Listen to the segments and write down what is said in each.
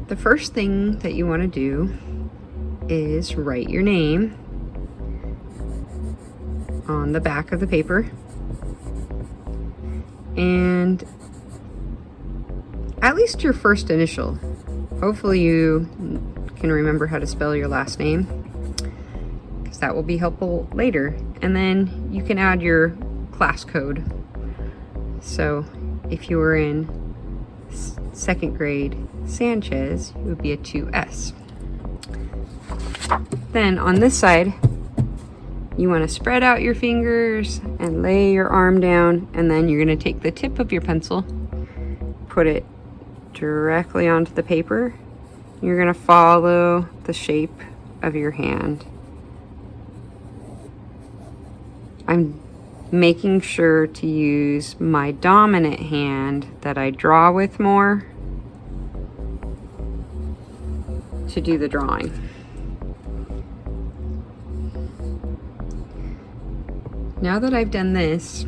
The first thing that you want to do is write your name on the back of the paper, and at least your first initial. Hopefully you can remember how to spell your last name, because that will be helpful later. And then you can add your class code. So if you were in second grade Sanchez, it would be a 2S. Then on this side, you want to spread out your fingers and lay your arm down, and then you're going to take the tip of your pencil, put it directly onto the paper. You're going to follow the shape of your hand. I'm making sure to use my dominant hand that I draw with more to do the drawing. Now that I've done this,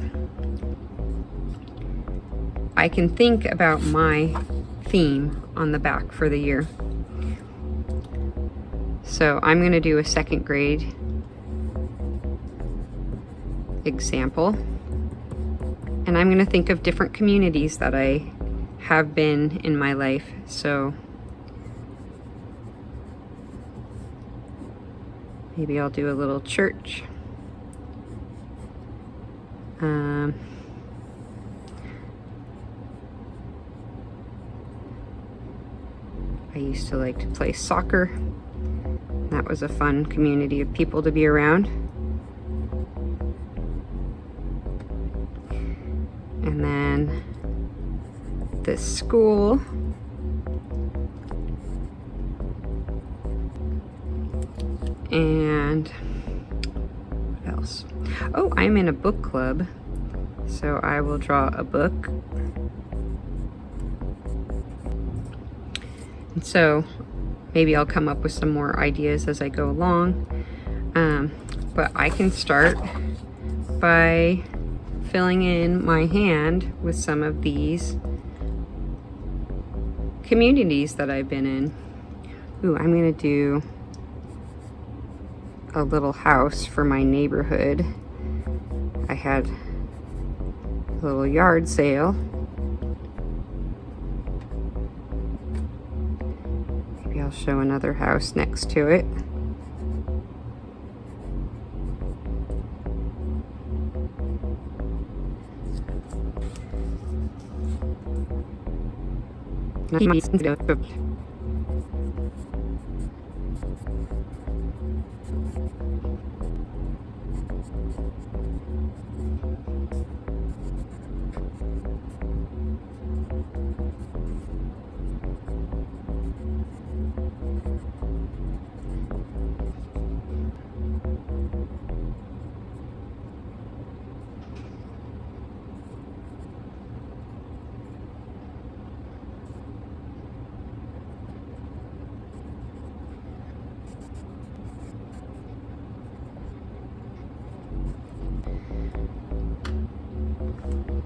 I can think about my theme on the back for the year. So I'm going to do a second grade example, and I'm going to think of different communities that I have been in my life. So maybe I'll do a little church. I used to like to play soccer. That was a fun community of people to be around. And then this school. And what else? Oh, I'm in a book club, so I will draw a book. And so maybe I'll come up with some more ideas as I go along. But I can start by filling in my hand with some of these communities that I've been in. Ooh, I'm gonna do a little house for my neighborhood. I had a little yard sale. Maybe I'll show another house next to it.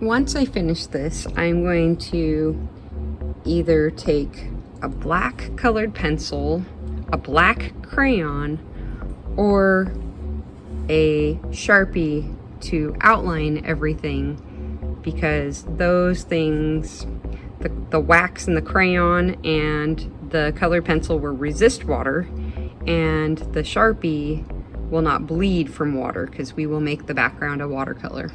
Once I finish this, I'm going to either take a black colored pencil, a black crayon, or a Sharpie to outline everything, because those things, the wax and the crayon and the colored pencil will resist water, and the Sharpie will not bleed from water because we will make the background a watercolor.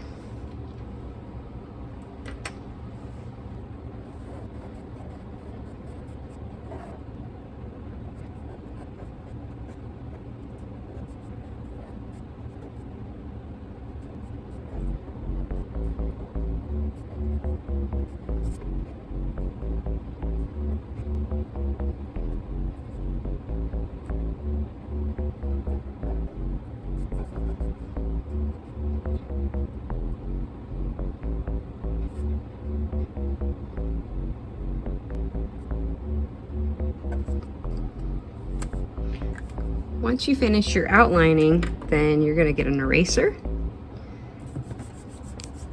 Once you finish your outlining, then you're going to get an eraser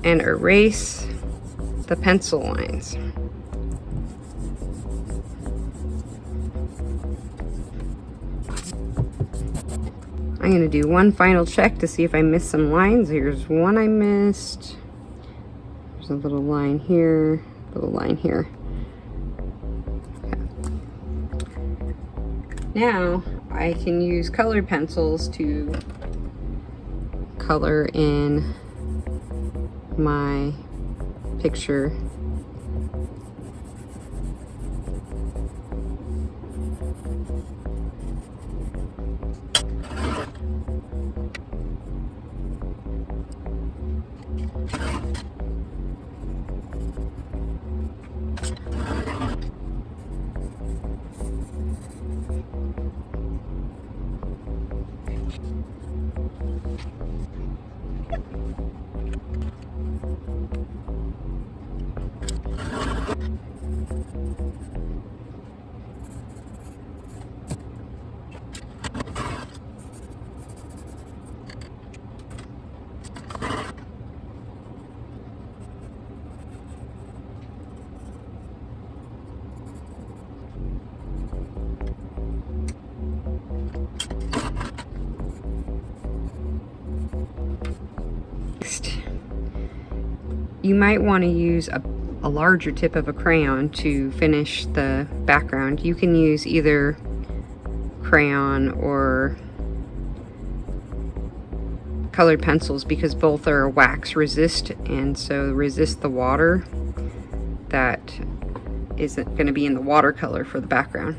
and erase the pencil lines. I'm gonna do one final check to see if I missed some lines. Here's one I missed. There's a little line here, little line here. Okay. Now I can use colored pencils to color in my picture. You might want to use a larger tip of a crayon to finish the background. You can use either crayon or colored pencils because both are wax resist and so resist the water that isn't going to be in the watercolor for the background.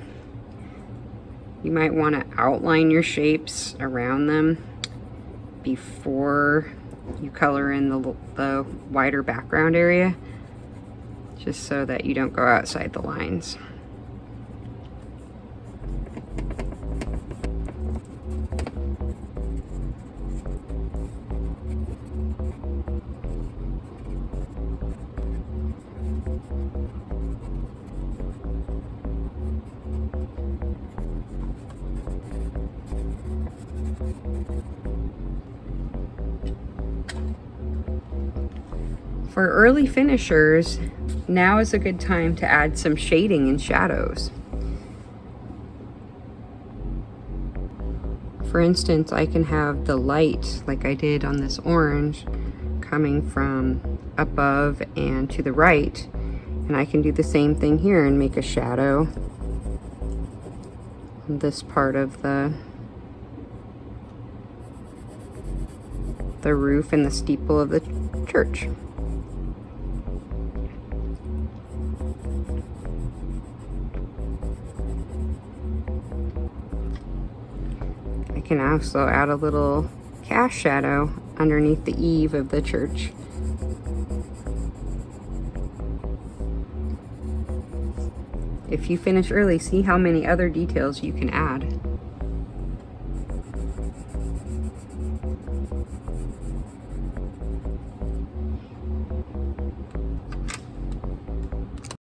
You might want to outline your shapes around them before you color in the wider background area, just so that you don't go outside the lines. For early finishers, now is a good time to add some shading and shadows. For instance, I can have the light, like I did on this orange, coming from above and to the right, and I can do the same thing here and make a shadow on this part of the roof and the steeple of the church. I can also add a little cast shadow underneath the eave of the church. If you finish early, see how many other details you can add.